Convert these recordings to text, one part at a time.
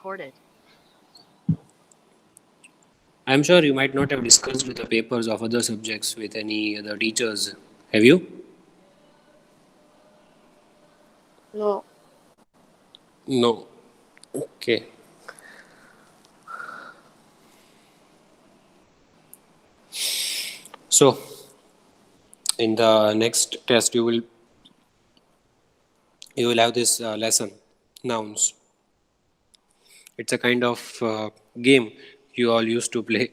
recorded. I'm sure you might not have discussed the papers of other subjects with any other teachers. Have you? No. No. Okay. So, in the next test, you will have this lesson, nouns. It's a kind of game you all used to play.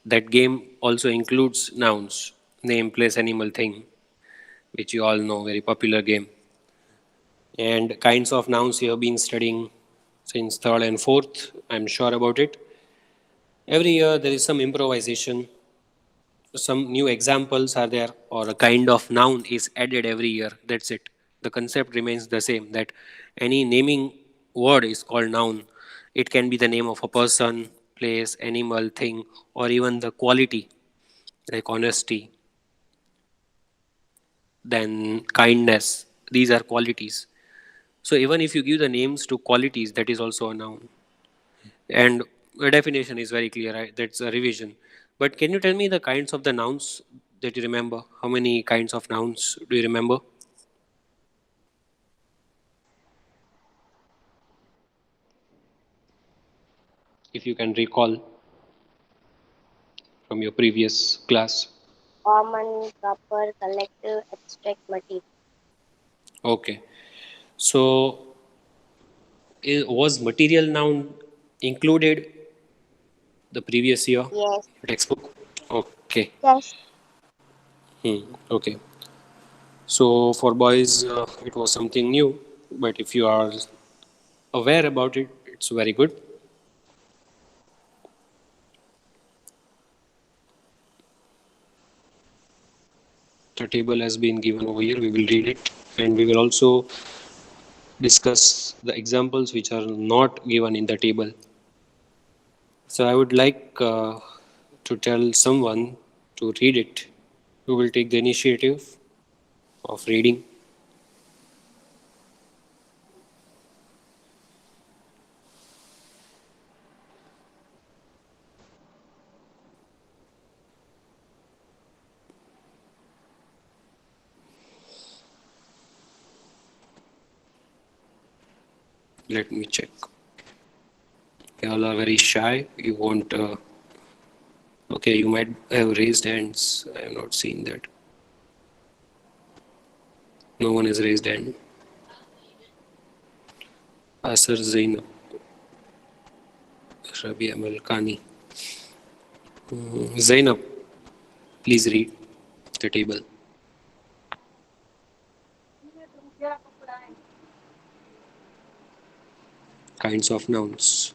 That game also includes nouns, name, place, animal, thing, which you all know, very popular game. And kinds of nouns you have been studying since third and fourth. I'm sure about it. Every year there is some improvisation, some new examples are there, or a kind of noun is added every year. That's it. The concept remains the same, that any naming word is called noun. It can be the name of a person, place, animal, thing, or even the quality like honesty, then kindness. These are qualities. So even if you give the names to qualities, that is also a noun. And the definition is very clear, right? That's a revision. But can you tell me the kinds of the nouns that you remember? How many kinds of nouns do you remember? If you can recall from your previous class. Common, proper, collective, abstract, material. Okay. So was material noun included the previous year Yes. textbook? Okay. Yes. Okay. So for boys, it was something new, but if you are aware about it, it's very good. The table has been given over here. We will read it, and we will also discuss the examples which are not given in the table. So I would like to tell someone to read it. Who will take the initiative of reading? Let me check. You all are very shy. You won't. Okay, you might have raised hands. I have not seen that. No one has raised hand. Asar Zainab, Rabia Malkani. Zainab, please read the table. Kinds of nouns.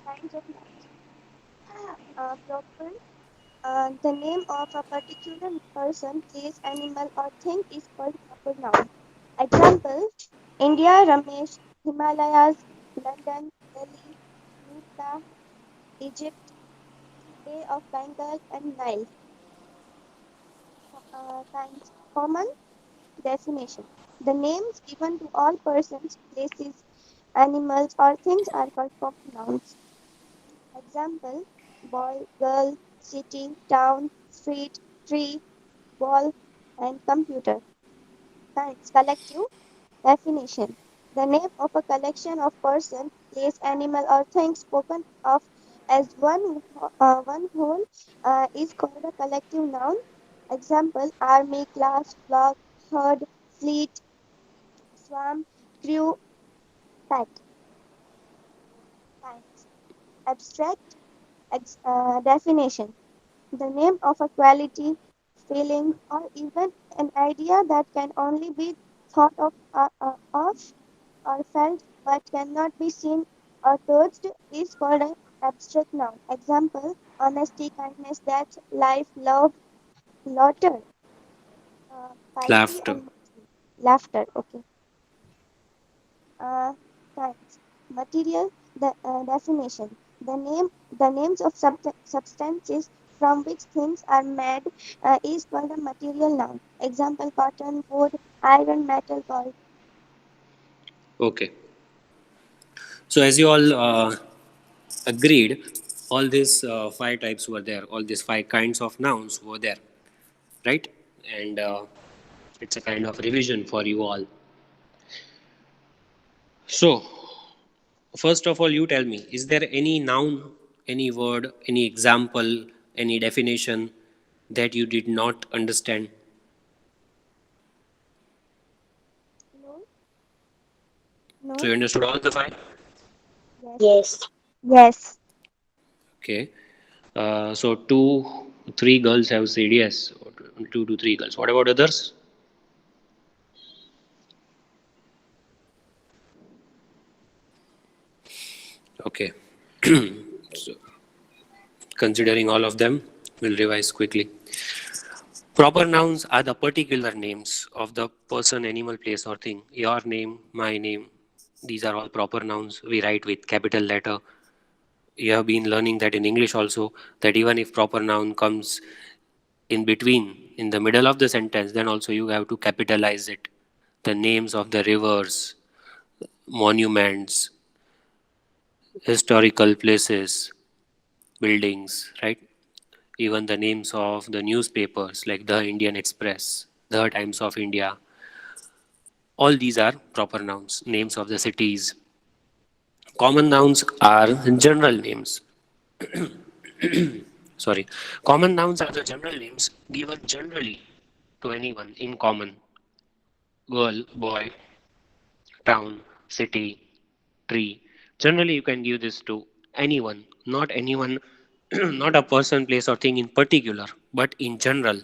Kinds of nouns. Proper. The name of a particular person, place, animal, or thing is called proper noun. Example: India, Ramesh, Himalayas, London, Delhi, Utah, Egypt, Bay of Bengal, and Nile. Kinds. Common definition. The names given to all persons, places, animals, or things are called common nouns. Example: boy, girl, city, town, street, tree, ball, and computer. Kinds. Collective definition. The name of a collection of person, place, animal, or things spoken of as one whole is called a collective noun. Example: army, class, flock, herd, fleet, swarm, crew, pack. Kinds. Abstract definition. The name of a quality, feeling, or even an idea that can only be thought of or felt but cannot be seen or touched is called an abstract noun. Example: honesty, kindness, death, life, love, laughter, piety, Laughter. and mercy. Laughter. Okay. Uh, Kinds. Material definition. The names of substances from which things are made is called a material noun. Example: cotton, wood, iron, metal, gold. Okay. So, as you all agreed, all these five types were there, all these five kinds of nouns were there, right? And it's a kind of revision for you all. So, first of all, you tell me, is there any noun, any word, any example, any definition that you did not understand? No, So, no, you understood all the five? yes, yes. Okay. So, two, three girls have said yes. Two to three girls. What about others? Okay. So, considering all of them, we'll revise quickly. Proper nouns are the particular names of the person, animal, place, or thing. Your name, my name. These are all proper nouns. We write with capital letter. You have been learning that in English also, that even if proper noun comes in between, in the middle of the sentence, then also you have to capitalize it. The names of the rivers, monuments, historical places, buildings, right? Even the names of the newspapers like the Indian Express, the Times of India, all these are proper nouns, names of the cities. Common nouns are general names. Sorry. Common nouns are the general names given generally to anyone in common. Girl, boy, town, city, tree. Generally, you can give this to anyone, not a person, place, or thing in particular, but in general.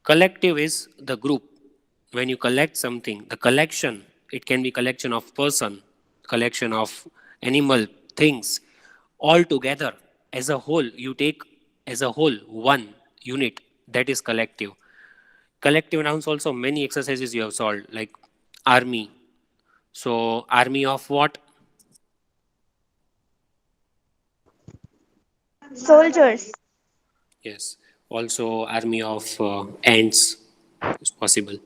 Collective is the group. When you collect something, the collection, it can be collection of person, collection of animal, things, all together as a whole. You take as a whole one unit, that is collective. Collective nouns also many exercises you have solved, like army. So army of what? Soldiers. Yes. Also army of ants is possible.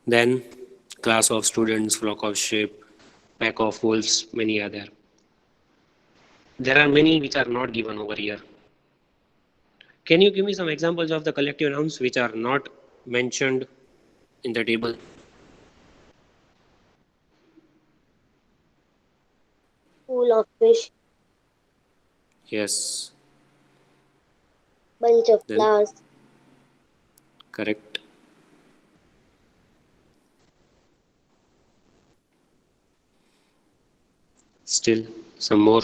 Then class of students, flock of sheep, pack of wolves, many other. There are many which are not given over here. Can you give me some examples of the collective nouns which are not mentioned in the table? Pool of fish, Yes. bunch of Then flowers, correct. Still some more.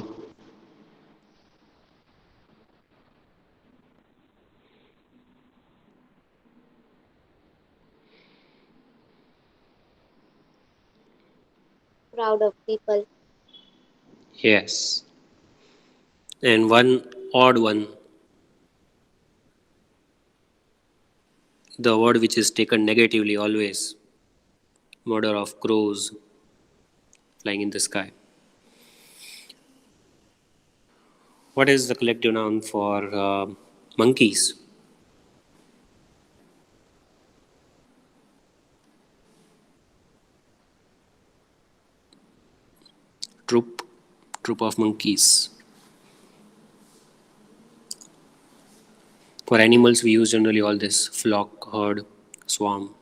crowd of people, Yes. And one odd one, the word which is taken negatively always. Murder of crows flying in the sky. What is the collective noun for monkeys? Troop. Troop of monkeys. For animals, we use generally all this flock, herd, swarm.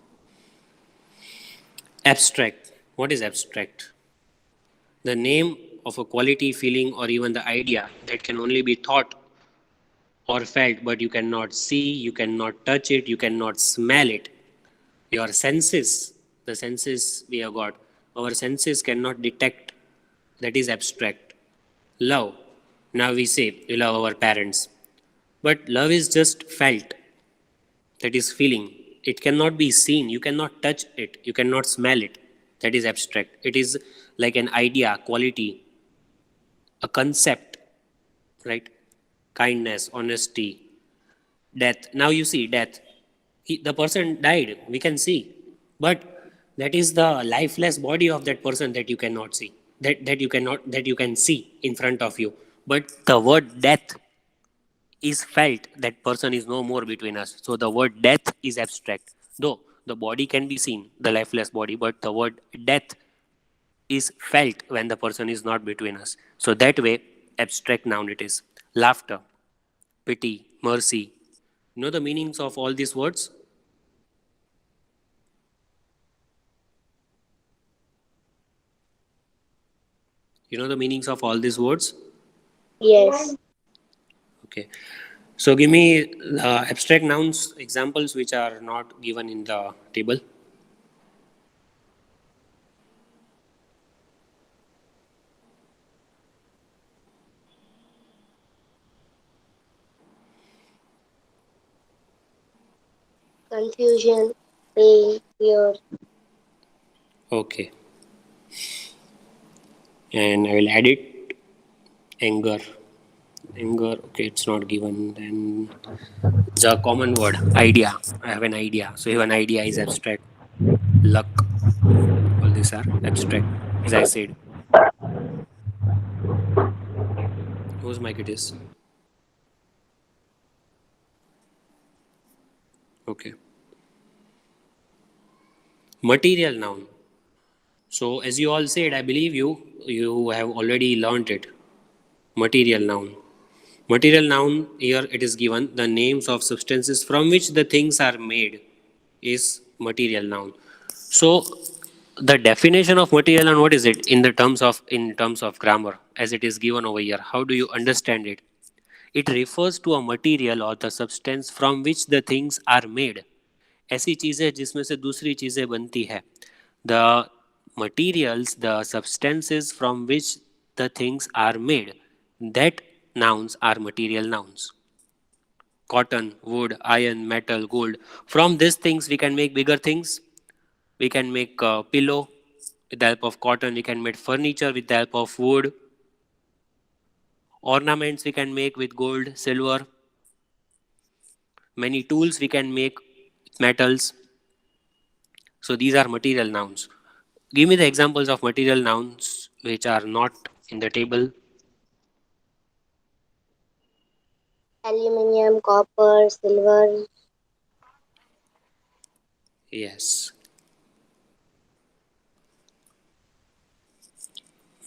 Abstract. What is abstract? The name of a quality, feeling, or even the idea that can only be thought or felt, but you cannot see, you cannot touch it, you cannot smell it. Your senses, the senses we have got, our senses cannot detect. That is abstract. Love. Now we say we love our parents, but love is just felt. That is feeling. It cannot be seen. You cannot touch it. You cannot smell it. That is abstract. It is like an idea, quality, a concept, right? Kindness, honesty, death. Now you see death. The person died. We can see, but that is the lifeless body of that person that you cannot see. That you can see in front of you. But the word death is felt, that person is no more between us. So the word death is abstract. Though the body can be seen, the lifeless body, but the word death is felt when the person is not between us. So that way, abstract noun it is. Laughter, pity, mercy. You know the meanings of all these words? You know the meanings of all these words? Yes. Okay. So give me abstract nouns examples which are not given in the table. Confusion, pain, fear, Okay. And I will add it. Anger. Anger. Okay, it's not given. Then it's a common word. Idea. I have an idea. So even idea is abstract. Luck. All these are abstract. As I said. Whose mic it is? Okay. Material noun. So as you all said, I believe you have already learnt it. Material noun. Material noun, here it is given the names of substances from which the things are made is material noun. So the definition of material noun, what is it in terms of grammar as it is given over here? How do you understand it? It refers to a material or the substance from which the things are made. ऐसी चीज़ें जिसमें से दूसरी चीज़ें बनती है. The materials, the substances from which the things are made, that nouns are material nouns. Cotton, wood, iron, metal, gold. From these things we can make bigger things. We can make a pillow with the help of cotton. We can make furniture with the help of wood. Ornaments we can make with gold, silver. Many tools we can make with metals. So these are material nouns. Give me the examples of material nouns which are not in the table. aluminium, copper, silver, Yes.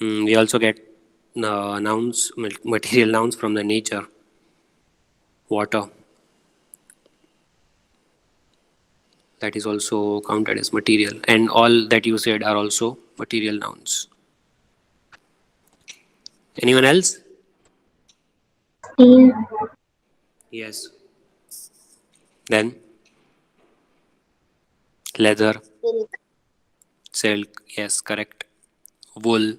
We also get nouns, material nouns from the nature. Water, that is also counted as material. And all that you said are also material nouns. Anyone else? steel, Yes. Then leather, silk, silk, yes, correct. Wool,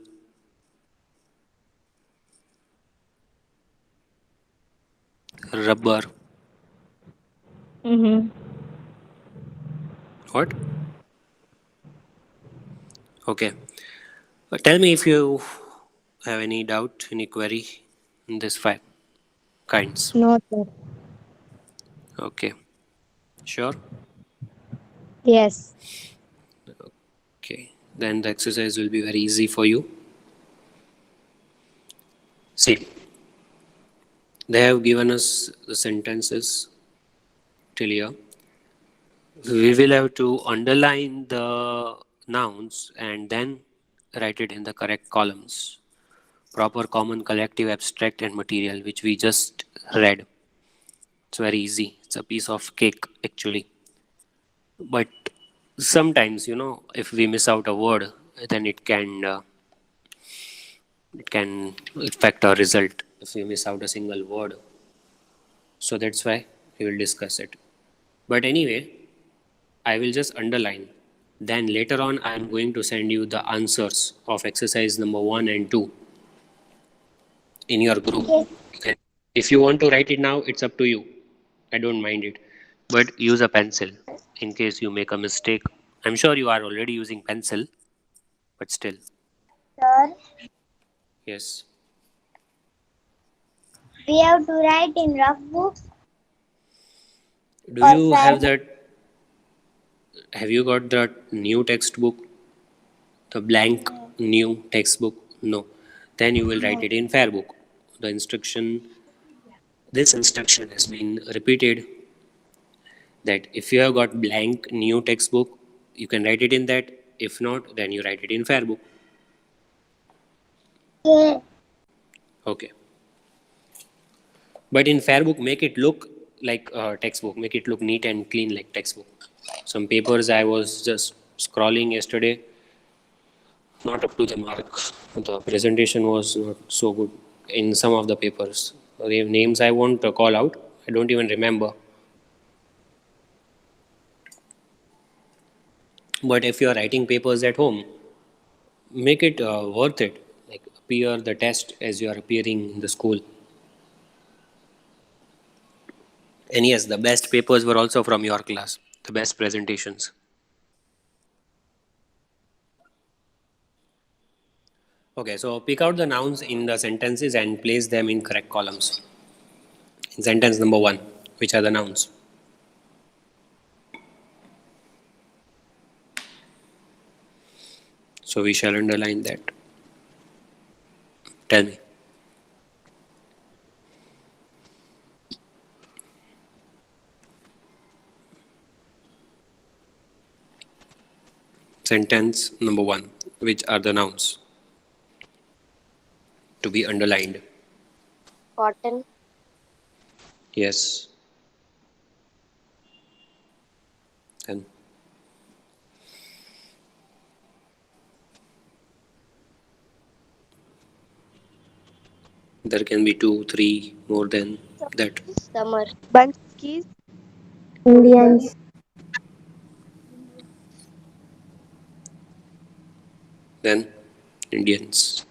rubber, mm-hmm. what? Okay. Tell me if you have any doubt, any query in this five kinds. No, sir. Okay. Sure? Yes. Okay. Then the exercise will be very easy for you. See, they have given us the sentences till here. We will have to underline the nouns and then write it in the correct columns. Proper, common, collective, abstract, and material, which we just read. It's very easy. It's a piece of cake, actually. But sometimes, if we miss out a word, then it can affect our result if we miss out a single word. So that's why we will discuss it. But anyway, I will just underline. Then later on, I am going to send you the answers of exercise number 1 and 2 in your group. Okay. And if you want to write it now, it's up to you. I don't mind it. But use a pencil in case you make a mistake. I'm sure you are already using pencil, but still. Sir, Yes. we have to write in rough books Do or you fair have book. that? Have you got that new textbook? The blank No, new textbook? No. Then you will write no. it in fair book. The instruction, this instruction has been repeated that if you have got blank new textbook, you can write it in that. If not, then you write it in fair book. Okay. But in Fairbook, make it look like a textbook. Make it look neat and clean like textbook. Some papers I was just scrolling yesterday, not up to the mark. The presentation was not so good in some of the papers. The names I won't call out. I don't even remember. But if you are writing papers at home, make it worth it. Like appear the test as you are appearing in the school. And yes, the best papers were also from your class. The best presentations. Okay, so pick out the nouns in the sentences and place them in correct columns. In sentence number one, which are the nouns? So we shall underline that. Tell me. Sentence number one, which are the nouns to be underlined? Cotton, Yes. And there can be two, three, more than that. summer, Bunch of keys. Indians, Then Indians.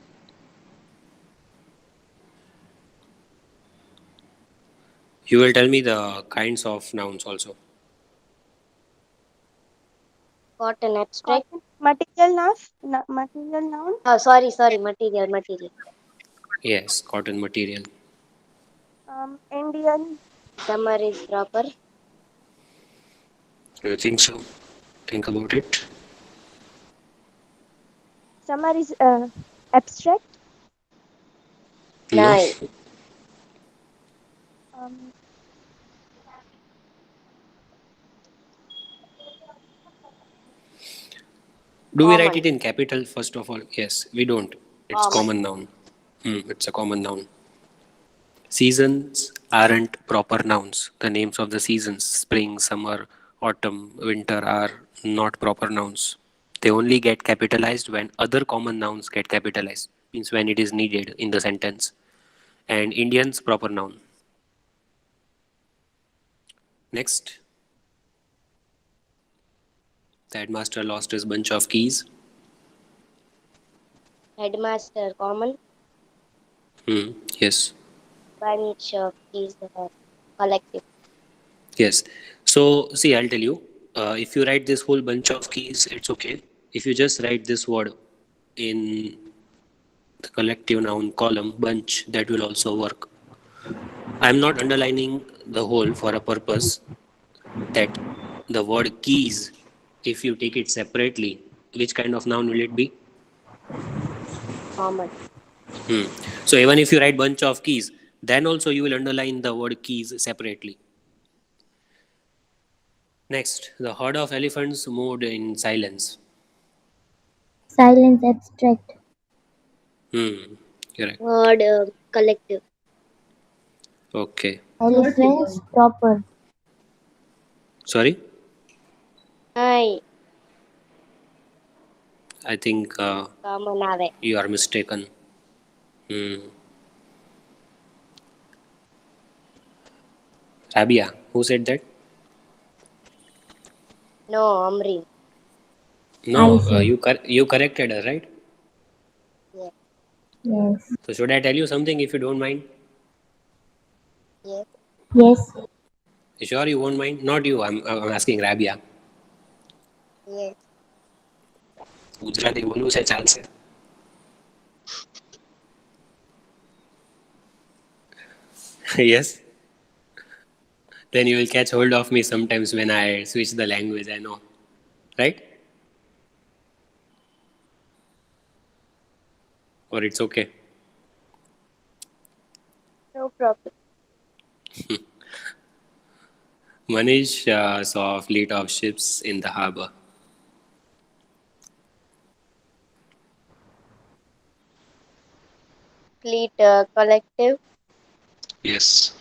You will tell me the kinds of nouns also. cotton abstract. Cotton. Material nouns. Material noun. Oh, sorry, material. Yes, cotton material. Indian. Summer is proper. Do you think so? Think about it. Summer is abstract. No. Nine, Um, Do we write common, it in capital first of all? Yes, we don't. It's common, common noun. It's a common noun. Seasons aren't proper nouns. The names of the seasons, spring, summer, autumn, winter, are not proper nouns. They only get capitalized when other common nouns get capitalized, means when it is needed in the sentence. And Indians, proper noun. Next, the headmaster lost his bunch of keys. headmaster, common, Yes, bunch of keys, collective, yes. So, see, I'll tell you. If you write this whole bunch of keys, it's okay. If you just write this word in the collective noun column, bunch, that will also work. I'm not underlining the whole for a purpose that the word keys, if you take it separately, which kind of noun will it be? common, Hmm. So even if you write bunch of keys, then also you will underline the word keys separately. Next, the herd of elephants moved in silence. silence abstract, Correct. word, collective, Okay. elephants proper, Sorry? nine, I think common આવે. you are mistaken. Hmm. Rabia, who said that? No, Amri. I No, said, you corrected her, right? Yes, yes, So should I tell you something if you don't mind? yes, yes, You sure you won't mind? Not you. I'm asking Rabia. yes. Gujarati બોલવું છે ચાલશે. Yes. Then you will catch hold of me sometimes when I switch the language. I know, right? Or it's okay. No problem. Manish saw a fleet of ships in the harbor. Fleet, collective. Yes.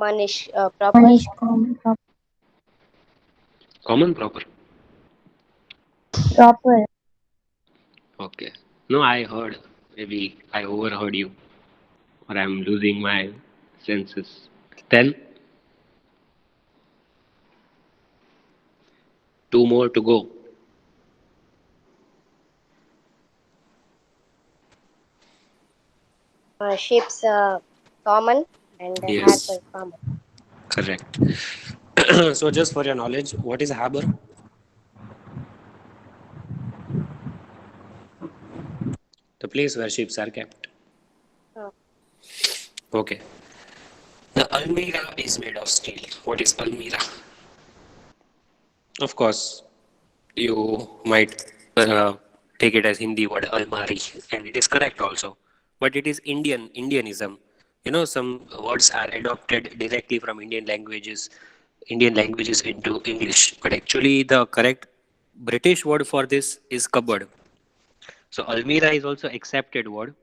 Manish, proper. Manish, Common proper. proper. Okay. No, I heard. Maybe I overheard you, or I'm losing my senses. Then, two more to go. Ships, common, and Yes, harbor, common. correct. So, just for your knowledge, what is harbor? The place where ships are kept. Uh, Okay. The Almira is made of steel. What is Almira? Of course, you might take it as Hindi word Almari, and it is correct also. But it is Indianism. You know, some words are adopted directly from Indian languages into English. But actually, the correct British word for this is cupboard. So Almira is also accepted word.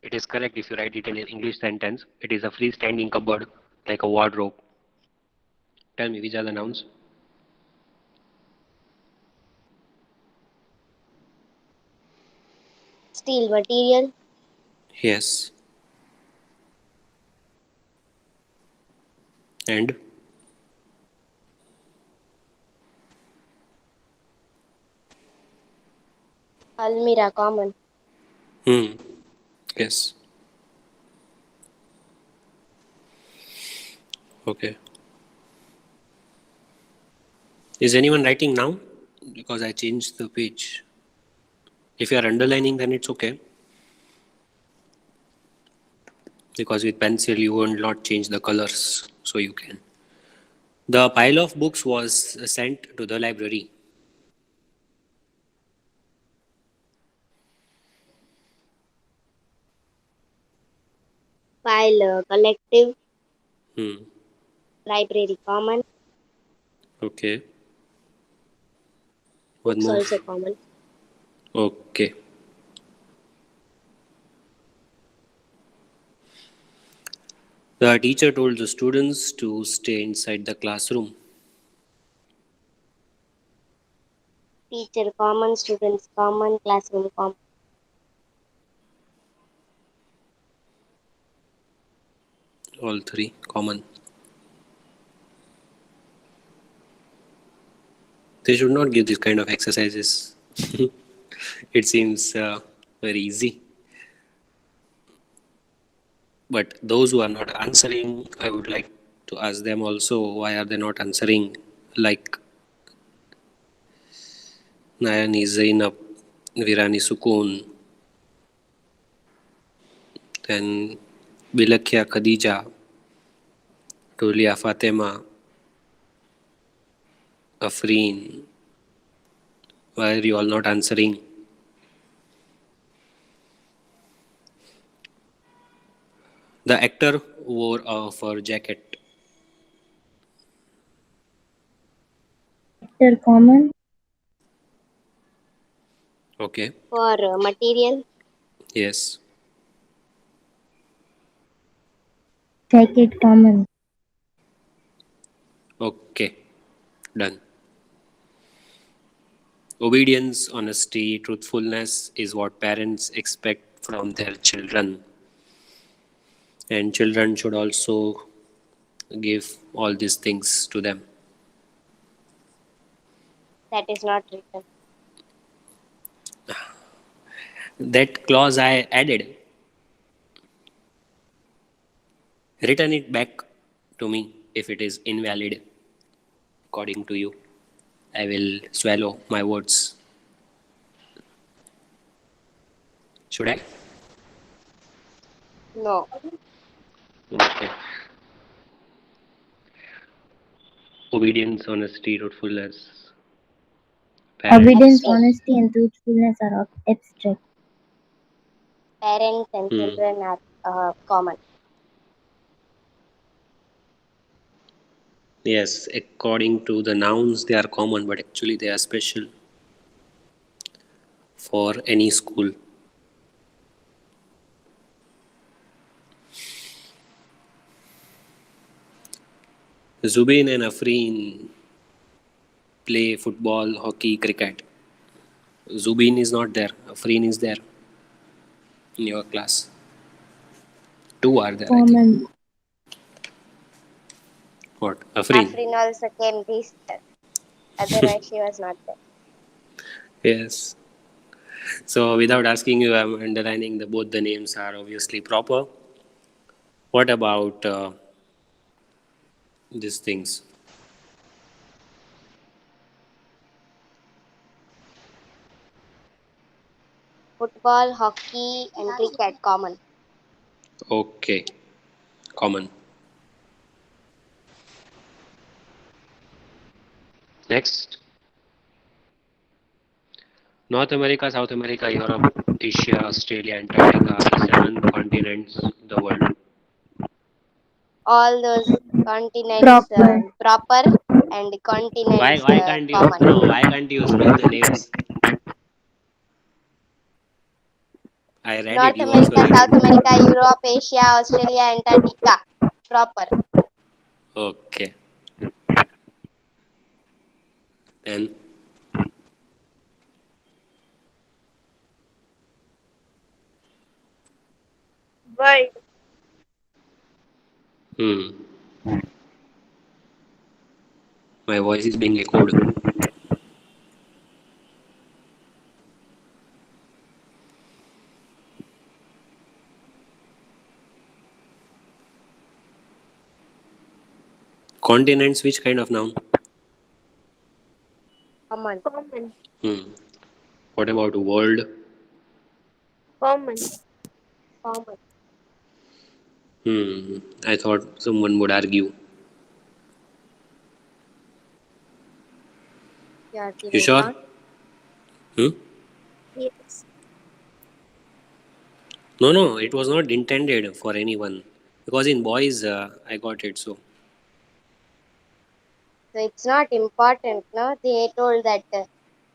It is correct if you write it in an English sentence. It is a freestanding cupboard, like a wardrobe. Tell me, which are the nouns? Steel material. Yes. And Almira, common. hmm. Yes. Okay. Is anyone writing now? Because I changed the page. If you are underlining, then it's okay. Because with pencil, you will not change the colors, so you can. The pile of books was sent to the library. File, collective. Hmm. Library, common. Okay. One Books more. also common. Okay. The teacher told the students to stay inside the classroom. Teacher, common. Students, common. Classroom, common. All three common. They should not give this kind of exercises. It seems very easy. But those who are not answering, I would like to ask them also why are they not answering? Like Nayani Zainab, Virani Sukun, then Bilakya Khadija, Tulia Fatima, Afreen. Why are you all not answering? The actor wore a fur jacket. Actor, common. Okay. For, material. Yes. Jacket, common. Okay. Done. Obedience, honesty, truthfulness is what parents expect from their children. And children should also give all these things to them. That is not written. That clause I added, return it back to me if it is invalid according to you. I will swallow my words. Should I? No. Okay. Obedience, honesty, truthfulness. Evidence, Parents. Abstract. honesty, and truthfulness are abstract. Parents and Hmm. children are, common. Yes, according to the nouns, they are common, but actually they are special for any school. Zubin and Afreen play football, hockey, cricket. Zubin is not there. Afreen is there in your class. Two are there, I think. Common. What? Afreen? Afrin also came this year. Otherwise, she was not there. Yes. So without asking you, I'm underlining that both the names are obviously proper. What about these things? Football, hockey, and cricket common. Okay, common. Next, North America, South America, Europe, Asia, Australia, Antarctica, 7 continents, the world. All those continents Proper. proper and Why? continents Why can't you? common. No. Why can't you spell the names? I read it. North You also America, read South it. America, Europe, Asia, Australia, Antarctica. Proper. Okay. Then. World. Hmm. My voice is being echoed. Continents. Which kind of noun? Common. Common. Hmm. What about world? Common. Common. Hmm. I thought someone would argue. You are You giving sure? mark. Hmm? Yes. No, no. It was not intended for anyone. Because in boys, I got it. So So it's not important, no? They told that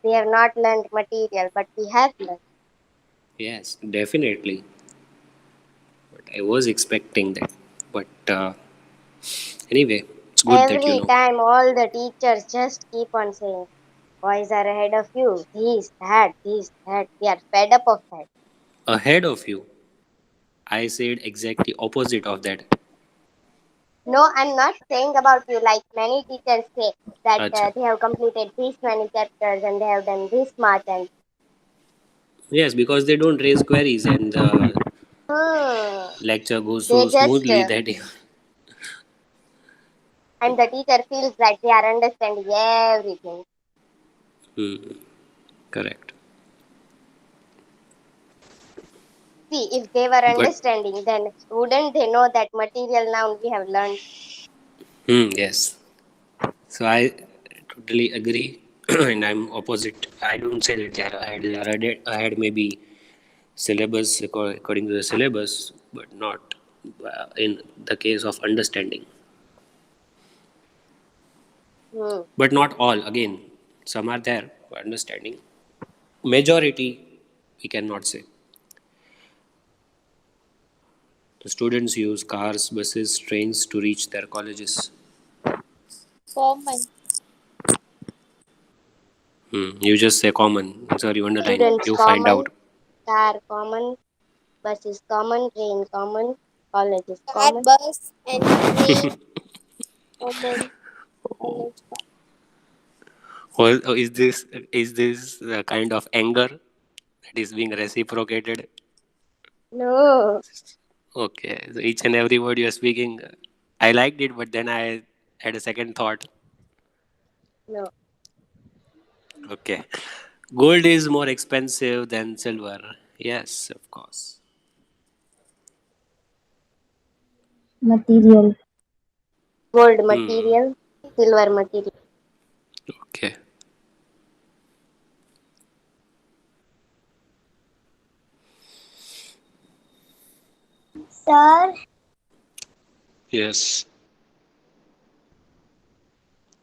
they have not learned material, but we have learned. yes, definitely. But I was expecting that. But anyway, it's good that you Every know. time all the teachers just keep on saying, boys are ahead of you, this, that, this, that. We are fed up of that. Ahead of you, I said exactly opposite of that. No, I'm not saying about you like many teachers say that Acha. they have completed this many chapters and they have done this much and Yes, because they don't raise queries and the hmm, lecture goes they so just smoothly that. and the teacher feels that they are understanding everything. Hmm, correct. See, if they were But understanding, then wouldn't they know that material noun we have learned? yes. So I totally agree, and I'm opposite. I don't say that they are ahead. They are ahead maybe syllabus according to the syllabus, but not in the case of understanding. Hmm. But not all. Again, some are there for understanding. Majority, we cannot say. The students use cars, buses, trains to reach their colleges. Common. You just say common. Sorry, you underline. Students You find common, out. car common, bus is common, train common, college is Car, common. bus, and train. Common. College. Or is this the kind of anger that is being reciprocated? No, Okay, so each and every word you're speaking, I liked it, but then I had a second thought. no. Okay, gold is more expensive than silver. Yes, of course. Material. Gold Hmm. material, silver material. Okay. Sir, Yes.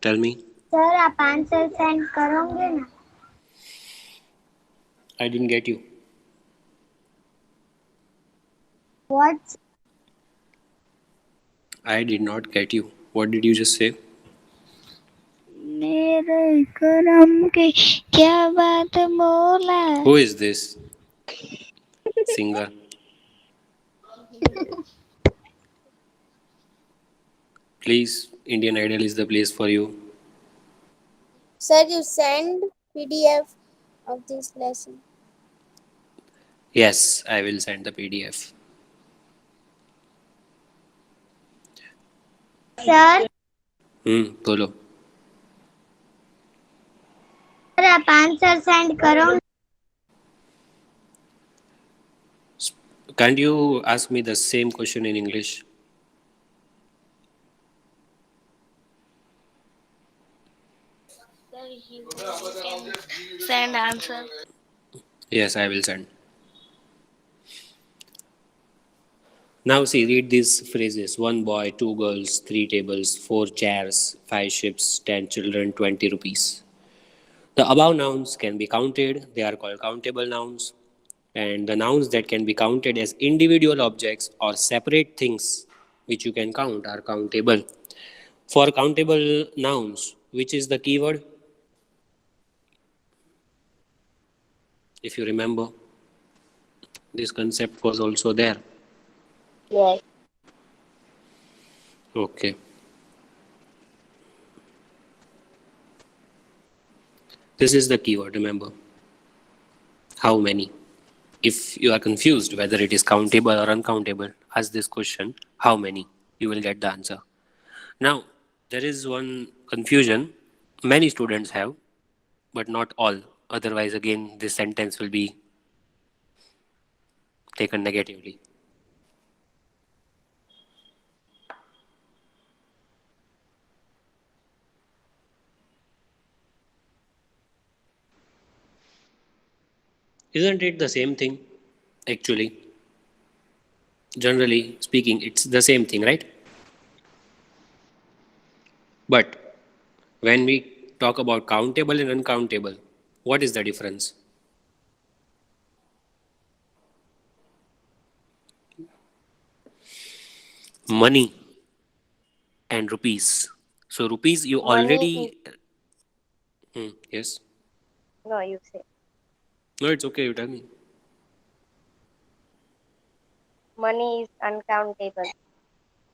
Tell me. Sir आप answer send करोगे ना I didn't get you. What's I did not get you. What did you just say? मेरे करम की क्या बात बोला. Who is this singer? Please, Indian Idol is the place for you. Sir, you send PDF of this lesson. Yes, I will send the PDF. Sir बोलो. Sir आप answer send करो. Can't you ask me the same question in English? Send answer. Yes, I will send. Now see, read these phrases: one boy, two girls, three tables, four chairs, five ships, 10 children, 20 rupees. The above nouns can be counted, they are called countable nouns. And the nouns that can be counted as individual objects or separate things which you can count are countable. For countable nouns, which is the keyword? If you remember, this concept was also there. Yes. Okay. This is the keyword, remember. How many? If you are confused whether it is countable or uncountable, ask this question: how many? You will get the answer. Now, there is one confusion many students have, but not all. Otherwise, again, this sentence will be taken negatively. Isn't it the same thing? Actually, generally speaking, it's the same thing, right? But when we talk about countable and uncountable, what is the difference? Money and rupees. So, rupees, you Money is, already. Yes. no, you say. No, it's okay, you tell me. Money is uncountable,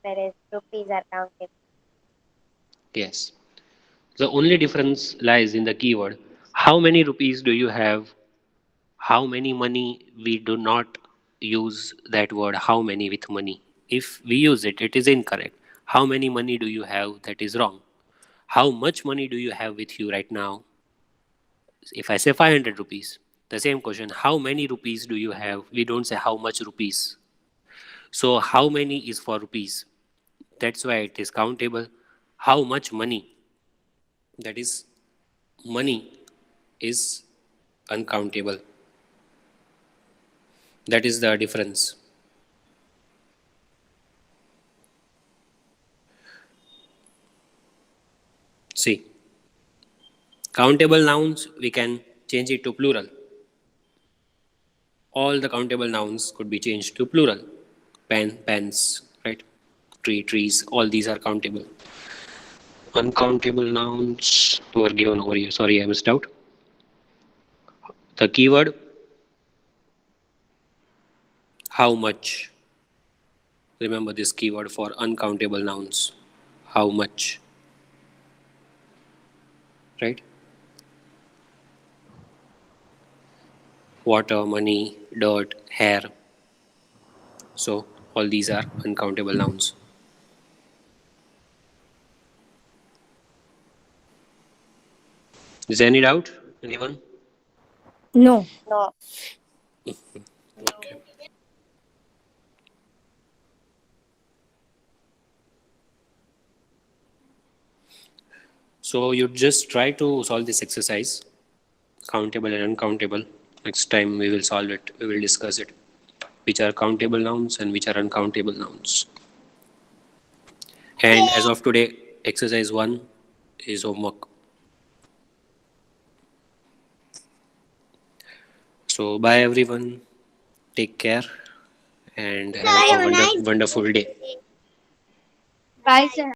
whereas rupees are countable. Yes. The only difference lies in the keyword. How many rupees do you have? How many money? We do not use that word how many with money. If we use it, it is incorrect. How many money do you have? That is wrong. How much money do you have with you right now? If I say 500 rupees, the same question, how many rupees do you have? We don't say how much rupees. So, how many is for rupees? That's why it is countable. How much money? That is money is uncountable. That is the difference. See, countable nouns, we can change it to plural. All the countable nouns could be changed to plural. Pen, pens, right? Tree, trees, all these are countable. Uncountable nouns were given over here. Sorry, I missed out. The keyword, how much. Remember this keyword for uncountable nouns. How much, right? Water, money, dirt, hair. So, all these are uncountable nouns. Is there any doubt? Anyone? No. No. Okay. So you just try to solve this exercise, countable and uncountable. Next time we will solve it. We will discuss it. Which are countable nouns and which are uncountable nouns. And as of today, exercise 1 is homework. So bye everyone. Take care and have a wonderful day. Bye sir.